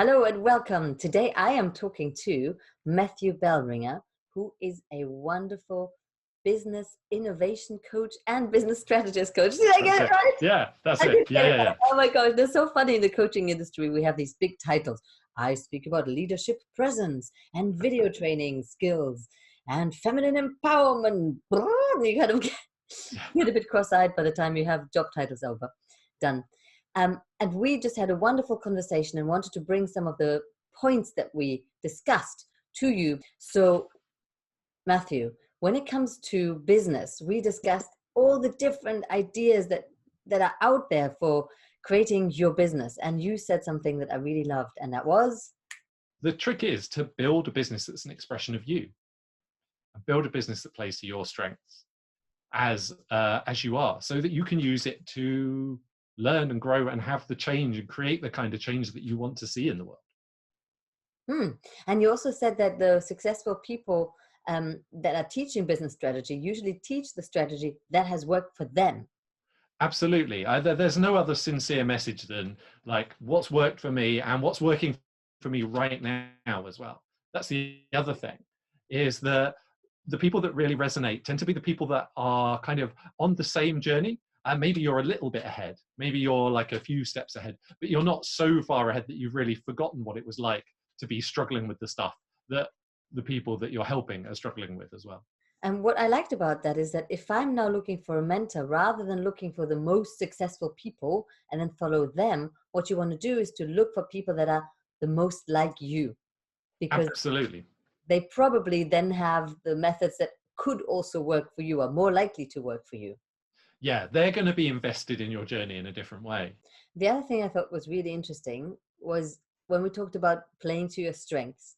Hello and welcome. Today I am talking to Matthew Bellringer, who is a wonderful business innovation coach and business strategist coach. Did I get That's it it. right? Yeah, that's I it. did Yeah, get it yeah, right. yeah. Oh my gosh, they're so funny in the coaching industry. We have these big titles. I speak about leadership presence and video training skills and feminine empowerment. You kind of get a bit cross-eyed by the time you have job titles over done. And we just had a wonderful conversation and wanted to bring some of the points that we discussed to you. So, Matthew, when it comes to business, we discussed all the different ideas that are out there for creating your business. And you said something that I really loved, and that was The trick is to build a business that's an expression of you, and build a business that plays to your strengths as you are, so that you can use it to learn and grow and have the change and create the kind of change that you want to see in the world. And you also said that the successful people that are teaching business strategy usually teach the strategy that has worked for them. Absolutely. There's no other sincere message than like what's worked for me and what's working for me right now as well. That's the other thing, is that the people that really resonate tend to be the people that are kind of on the same journey. And maybe you're a little bit ahead. Maybe you're like a few steps ahead, but you're not so far ahead that you've really forgotten what it was like to be struggling with the stuff that the people that you're helping are struggling with as well. And what I liked about that is that if I'm now looking for a mentor, rather than looking for the most successful people and then follow them, what you want to do is to look for people that are the most like you, because Absolutely. they probably then have the methods that could also work for you, are more likely to work for you. Yeah, they're going to be invested in your journey in a different way. The other thing I thought was really interesting was when we talked about playing to your strengths.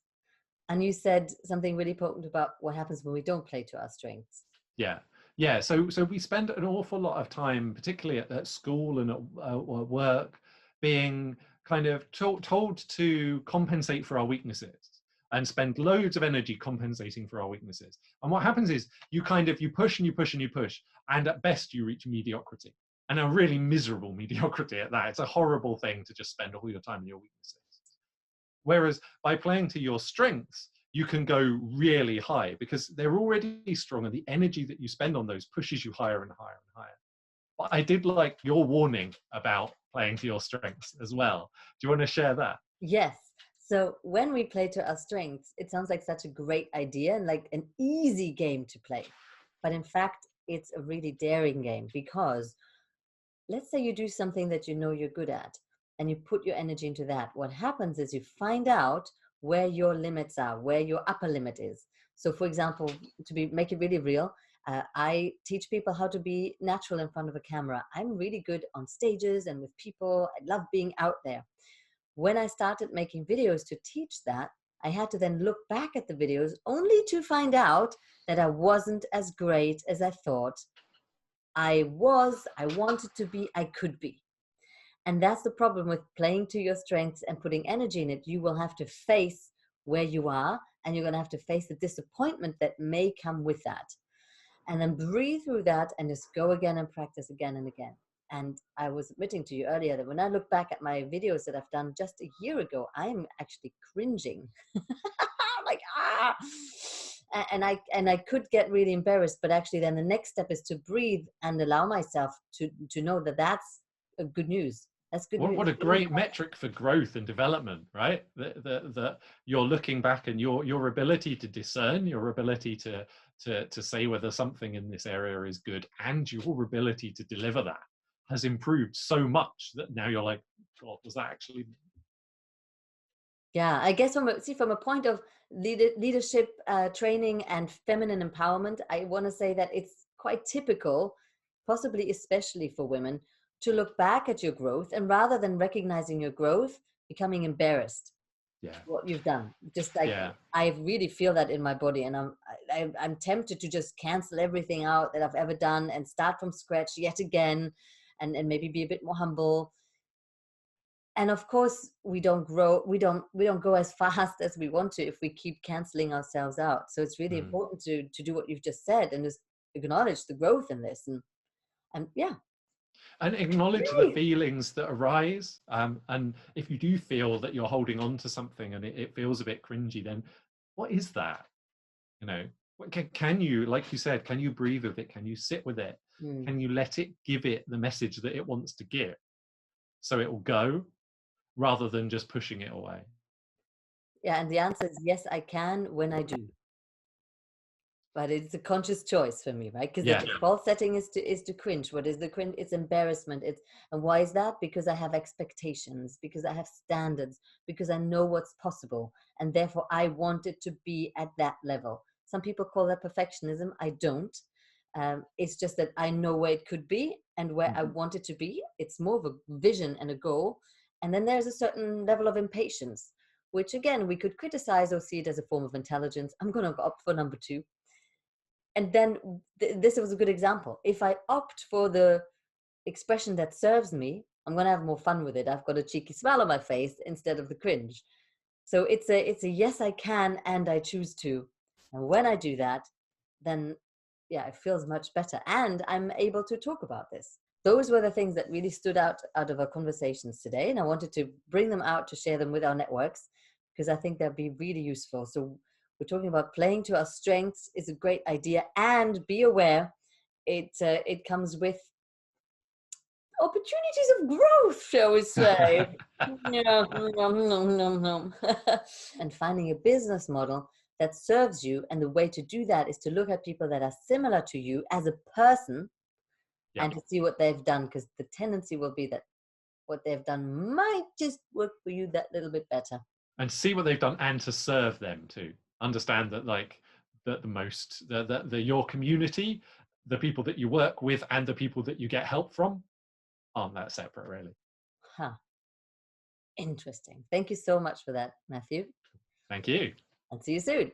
And you said something really potent about what happens when we don't play to our strengths. Yeah, yeah. So we spend an awful lot of time, particularly at school and at work, being kind of told to compensate for our weaknesses and spend loads of energy compensating for our weaknesses. And what happens is you push and you push and you push, and at best you reach mediocrity, and a really miserable mediocrity at that. It's a horrible thing to just spend all your time on your weaknesses. Whereas by playing to your strengths, you can go really high because they're already strong, and the energy that you spend on those pushes you higher and higher and higher. But I did like your warning about playing to your strengths as well. Do you want to share that? Yes. So when we play to our strengths, it sounds like such a great idea and like an easy game to play. But in fact, it's a really daring game, because let's say you do something that you know you're good at and you put your energy into that. What happens is you find out where your limits are, where your upper limit is. So for example, make it really real, I teach people how to be natural in front of a camera. I'm really good on stages and with people. I love being out there. When I started making videos to teach that, I had to then look back at the videos only to find out that I wasn't as great as I thought I wanted to be, I could be. And that's the problem with playing to your strengths and putting energy in it. You will have to face where you are, and you're going to have to face the disappointment that may come with that. And then breathe through that and just go again and practice again and again. And I was admitting to you earlier that when I look back at my videos that I've done just a year ago, I'm actually cringing. Like, and I could get really embarrassed, but actually then the next step is to breathe and allow myself to know that that's good news. That's good news. What a great metric for growth and development, right? That you're looking back, and your ability to discern, your ability to say whether something in this area is good, and your ability to deliver that has improved so much that now you're like, God, was that actually? Yeah, I guess from a point of leadership training and feminine empowerment, I want to say that it's quite typical, possibly especially for women, to look back at your growth and rather than recognizing your growth, becoming embarrassed. Yeah, What you've done, just like yeah. I really feel that in my body, and I'm tempted to just cancel everything out that I've ever done and start from scratch yet again, and maybe be a bit more humble. And of course we don't grow, we don't go as fast as we want to if we keep canceling ourselves out. So it's really Mm. important to do what you've just said and just acknowledge the growth in this, and yeah. And acknowledge the Great. feelings that arise. And if you do feel that you're holding on to something and it feels a bit cringy, then what is that? You know, can you, like you said, can you breathe with it? Can you sit with it? Mm. Can you let it give it the message that it wants to give, so it will go, rather than just pushing it away? Yeah, and the answer is yes, I can when I do. But it's a conscious choice for me, right? Because the Yeah. default setting is to cringe. What is the cringe? It's embarrassment. It's and why is that? Because I have expectations, because I have standards, because I know what's possible, and therefore I want it to be at that level. Some people call that perfectionism. I don't. It's just that I know where it could be and where I want it to be. It's more of a vision and a goal. And then there's a certain level of impatience, which again we could criticize or see it as a form of intelligence. I'm going to opt for number two. And then this was a good example. If I opt for the expression that serves me, I'm going to have more fun with it. I've got a cheeky smile on my face instead of the cringe. So it's a yes, I can, and I choose to. And when I do that, then yeah, it feels much better. And I'm able to talk about this. Those were the things that really stood out of our conversations today. And I wanted to bring them out to share them with our networks because I think they'll be really useful. So we're talking about playing to our strengths is a great idea, and be aware it comes with opportunities of growth, shall we say. Yeah. And finding a business model that serves you, and the way to do that is to look at people that are similar to you as a person Yeah. and to see what they've done, because the tendency will be that what they've done might just work for you that little bit better. And see what they've done, and to serve them too. Understand that, like, that the your community, the people that you work with and the people that you get help from, aren't that separate, really. Huh. Interesting. Thank you so much for that, Matthew. Thank you. And see you soon.